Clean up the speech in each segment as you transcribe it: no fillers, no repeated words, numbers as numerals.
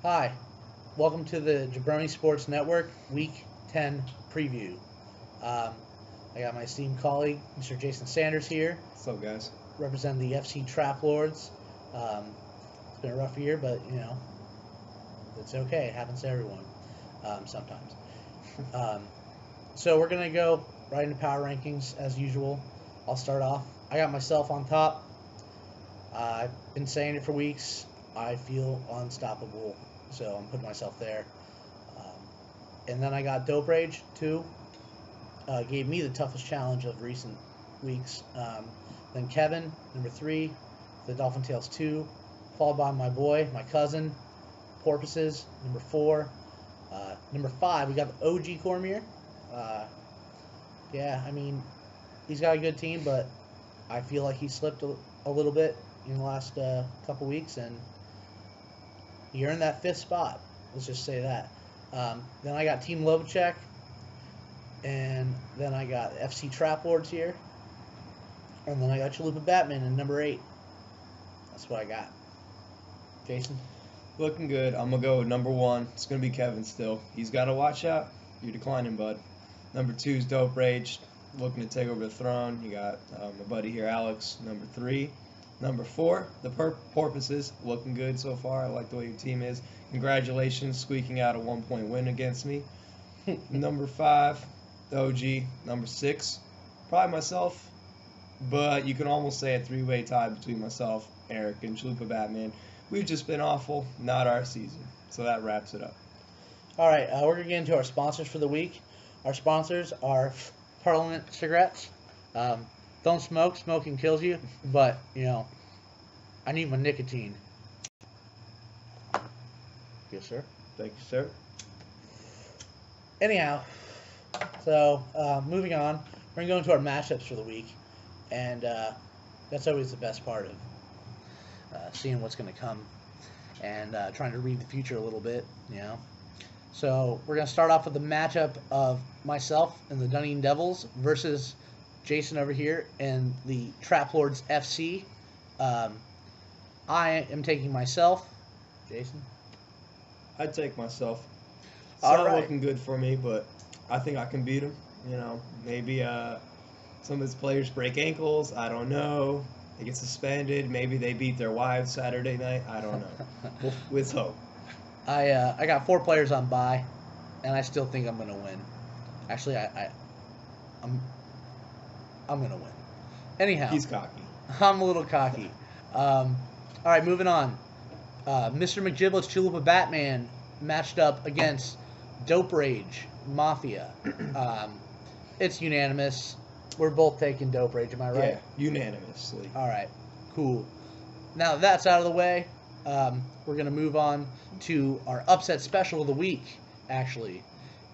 Hi, welcome to the Jabroni Sports Network Week 10 preview. I got my esteemed colleague, Mr. Jason Saunders here, What's up, guys? representing the FC Trap Lords. It's been a rough year, but, it's okay. It happens to everyone sometimes. So we're going to go right into power rankings as usual. I'll start off. I got myself on top. I've been saying it for weeks. I feel unstoppable, so I'm putting myself there. And then I got Dope Rage, too. Gave me the toughest challenge of recent weeks. Then Kevin, number 3, the Dolphin Tales 2, followed by my boy, my cousin, Porpoises, number 4. Number 5, we got the OG Cormier. He's got a good team, but I feel like he slipped a little bit in the last couple weeks, and he earned that 5th spot. Let's just say that. Then I got Team Lobachek, and then I got FC Trap Lords here, and then I got Chalupa Batman in number 8. That's what I got. Jason? Looking good. I'm going to go with number 1. It's going to be Kevin still. He's got to watch out. You're declining, bud. Number 2 is Dope Rage, looking to take over the throne. You got my buddy here, Alex, number 3. Number 4, the Porpoises, looking good so far. I like the way your team is. Congratulations, squeaking out a 1-point win against me. Number 5, the OG. Number 6, probably myself. But you can almost say a 3-way tie between myself, Eric, and Chalupa Batman. We've just been awful, not our season. So that wraps it up. All right, we're going to get into our sponsors for the week. Our sponsors are Parliament Cigarettes. Don't smoke. Smoking kills you. But, I need my nicotine. Yes, sir. Thank you, sir. Anyhow, so moving on, we're going to go into our matchups for the week. And that's always the best part of seeing what's going to come and trying to read the future a little bit, So we're going to start off with the matchup of myself and the Dunedin Devils versus Jason over here and the Trap Lords FC. I am taking myself. Jason? I'd take myself. It's All not right. looking good for me, but I think I can beat him. Maybe some of his players break ankles. I don't know. They get suspended. Maybe they beat their wives Saturday night. I don't know. With hope. I got 4 players on bye, and I still think I'm going to win. Actually, I'm going to win. Anyhow. He's cocky. I'm a little cocky. All right, moving on. Mr. McGiblet's Chalupa Batman matched up against Dope Rage Mafia. It's unanimous. We're both taking Dope Rage, am I right? Yeah, unanimously. All right, cool. Now that that's out of the way, we're going to move on to our upset special of the week, actually.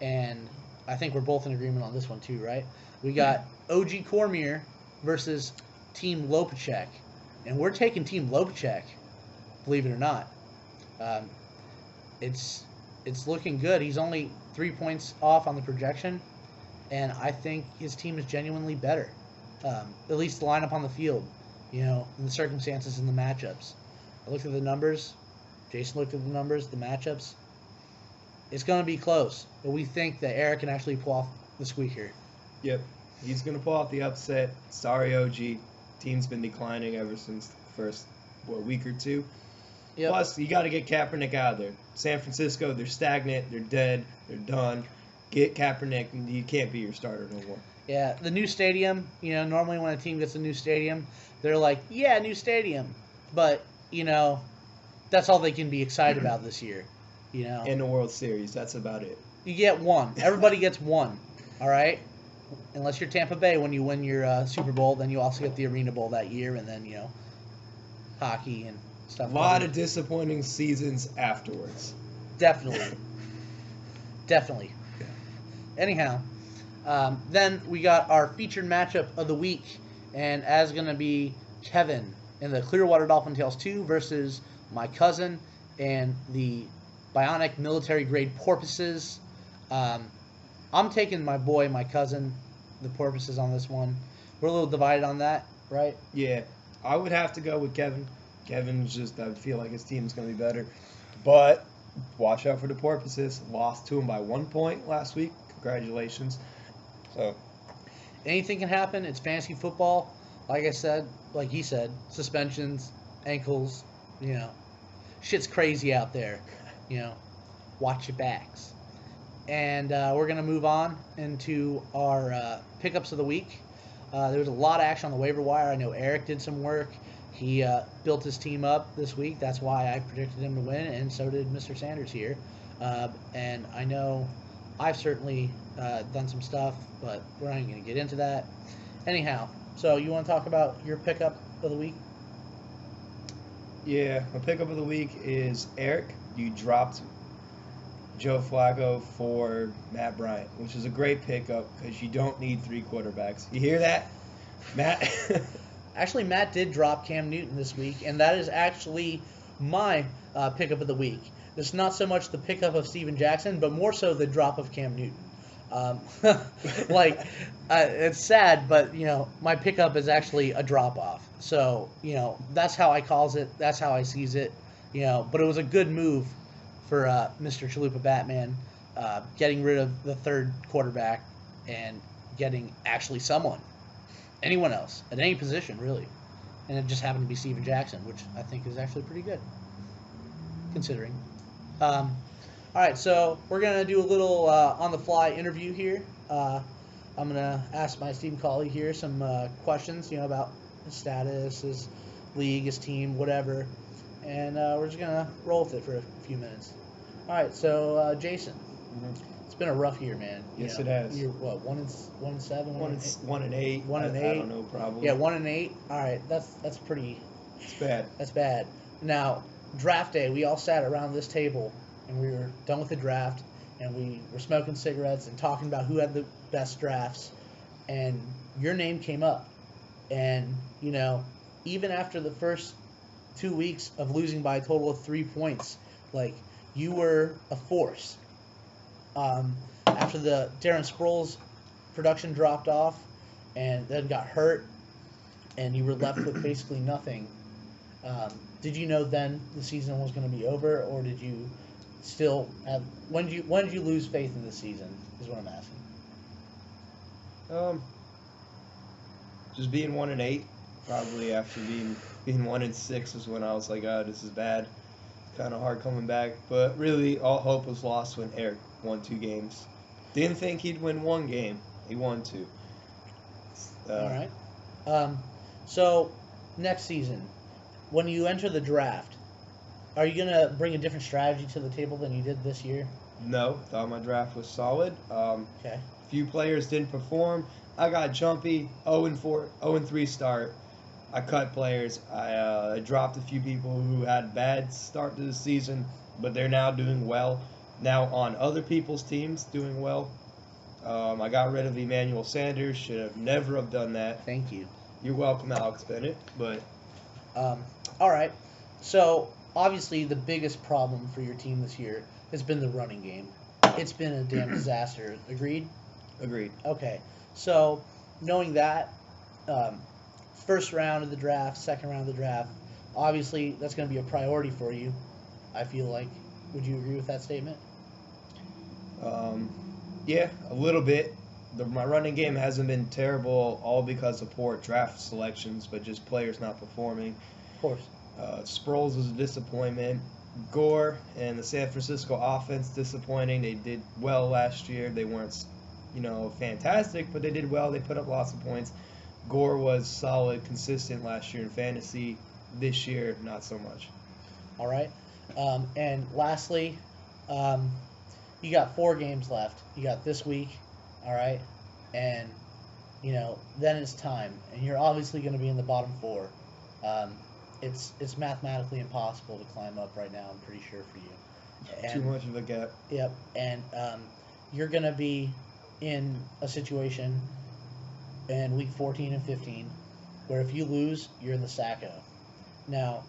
And I think we're both in agreement on this one, too, right? We got OG Cormier versus Team Lopacek. And we're taking Team Lopacek, believe it or not. It's looking good. He's only 3 points off on the projection, and I think his team is genuinely better. At least the lineup on the field, in the circumstances and the matchups. I looked at the numbers. Jason looked at the numbers, the matchups. It's going to be close, but we think that Eric can actually pull off the squeaker. Yep. He's going to pull off the upset. Sorry, OG. Team's been declining ever since the first, week or 2. Yep. Plus, you got to get Kaepernick out of there. San Francisco, they're stagnant. They're dead. They're done. Get Kaepernick, and you can't be your starter no more. Yeah, the new stadium, normally when a team gets a new stadium, they're like, yeah, new stadium. But, that's all they can be excited about this year, In the World Series, that's about it. You get one. Everybody gets one, all right? Unless you're Tampa Bay when you win your Super Bowl, then you also get the Arena Bowl that year, and then, hockey and stuff. A lot of disappointing seasons afterwards. Definitely. Definitely. Anyhow, then we got our featured matchup of the week, and as going to be Kevin in the Clearwater Dolphin Tales 2 versus my cousin and the Bionic Military Grade Porpoises. I'm taking my cousin, the Porpoises on this one. We're a little divided on that, right? Yeah, I would have to go with Kevin. Kevin's just, I feel like his team's going to be better. But watch out for the Porpoises. Lost to them by 1 point last week. Congratulations. So Anything can happen. It's fantasy football. Like I said, like he said, suspensions, ankles, shit's crazy out there. Watch your backs. And we're going to move on into our pickups of the week. There was a lot of action on the waiver wire. I know Eric did some work. He built his team up this week. That's why I predicted him to win, and so did Mr. Sanders here. And I know I've certainly done some stuff, but we're not going to get into that. Anyhow, so you want to talk about your pickup of the week? yeah, my pickup of the week is Eric. You dropped Joe Flacco for Matt Bryant, which is a great pickup because you don't need 3 quarterbacks. You hear that, Matt? Actually, Matt did drop Cam Newton this week, and that is actually my pickup of the week. It's not so much the pickup of Steven Jackson, but more so the drop of Cam Newton. It's sad, but my pickup is actually a drop off. So that's how I calls it. That's how I sees it. But it was a good move for Mr. Chalupa Batman, getting rid of the third quarterback and getting actually anyone else at any position really, and it just happened to be Steven Jackson, which I think is actually pretty good considering. All right, so we're gonna do a little on-the-fly interview here. I'm gonna ask my esteemed colleague here some questions, about his status, his league, his team, whatever, and we're just gonna roll with it for a few minutes. All right, so Jason, it's been a rough year, man. Yes, it has. You're what, 1-7, 1 and 8. 1 and 8. I don't know, probably. Yeah, 1 and 8. All right, that's pretty. It's bad. That's bad. Now, draft day, we all sat around this table, and we were done with the draft, and we were smoking cigarettes and talking about who had the best drafts, and your name came up, and even after the first 2 weeks of losing by a total of 3 points, you were a force. After the Darren Sproles production dropped off and then got hurt and you were left with basically nothing, did you know then the season was going to be over, or did you still have when did you lose faith in the season is what I'm asking? Just being 1 and 8, probably after being 1 and 6 is when I was like, oh, this is bad. Kind of hard coming back, but really all hope was lost when Eric won 2 games. Didn't think he'd win 1 game. He won 2. All right. So next season, when you enter the draft, are you gonna bring a different strategy to the table than you did this year? No, thought my draft was solid. Okay. Few players didn't perform. I got jumpy. 0-4, 0-3 start. I cut players. I dropped a few people who had bad start to the season, but they're now doing well. Now on other people's teams doing well. I got rid of Emmanuel Sanders. Should have never have done that. Thank you. You're welcome, Alex Bennett. But all right. So obviously the biggest problem for your team this year has been the running game. It's been a damn disaster. Agreed? agreed. Okay. So knowing that, first round of the draft, second round of the draft, obviously that's going to be a priority for you, I feel like. Would you agree with that statement? Yeah, a little bit. My running game hasn't been terrible, all because of poor draft selections, but just players not performing. Of course. Sproles was a disappointment. Gore and the San Francisco offense disappointing. They did well last year. They weren't, fantastic, but they did well. They put up lots of points. Gore was solid, consistent last year in fantasy. This year, not so much. All right. And lastly, you got 4 games left. You got this week, all right? And, then it's time. And you're obviously going to be in the bottom 4. It's mathematically impossible to climb up right now, I'm pretty sure, for you. And, too much of a gap. Yep. And you're going to be in a situation in week 14 and 15 where if you lose, you're in the sacco. Now,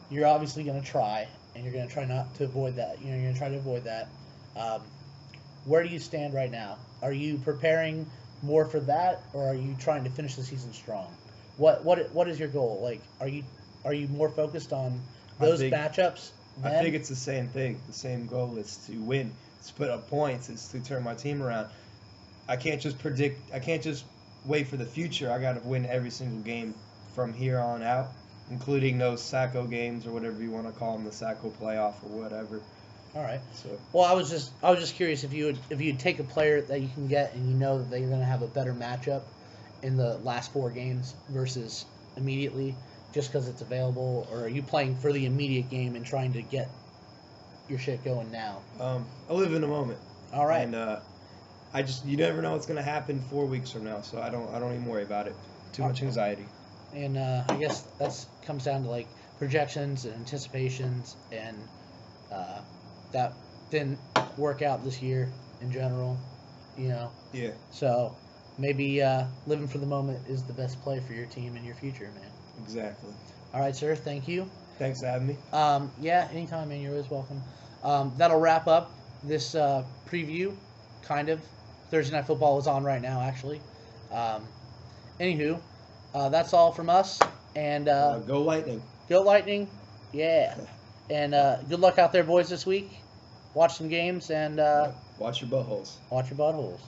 you're obviously going to try, and you're going to try not to avoid that. You're going to try to avoid that. Where do you stand right now? Are you preparing more for that, or are you trying to finish the season strong? What is your goal? Like, are you more focused on those matchups I think it's the same thing. The same goal is to win. It's to put up points. It's to turn my team around. I can't just predict. I can't just wait for the future. I got to win every single game from here on out, including those Sacco games or whatever you want to call them, the Sacco playoff or whatever. All right. So Well, I was just curious if you'd take a player that you can get and you know that they're going to have a better matchup in the last 4 games versus immediately, just because it's available, or are you playing for the immediate game and trying to get your shit going now? I live in the moment. All right. And you never know what's going to happen 4 weeks from now, so I don't even worry about it. Too much anxiety. And I guess that comes down to like projections and anticipations, and that didn't work out this year in general, you know. Yeah. So maybe living for the moment is the best play for your team and your future, man. Exactly. All right, sir. Thank you. Thanks for having me. Yeah, anytime, man. You're always welcome. That'll wrap up this preview, kind of. Thursday Night Football is on right now, actually. Anywho, that's all from us. And Go Lightning. Go Lightning. Yeah. And good luck out there, boys, this week. Watch some games and Watch your buttholes. watch your buttholes.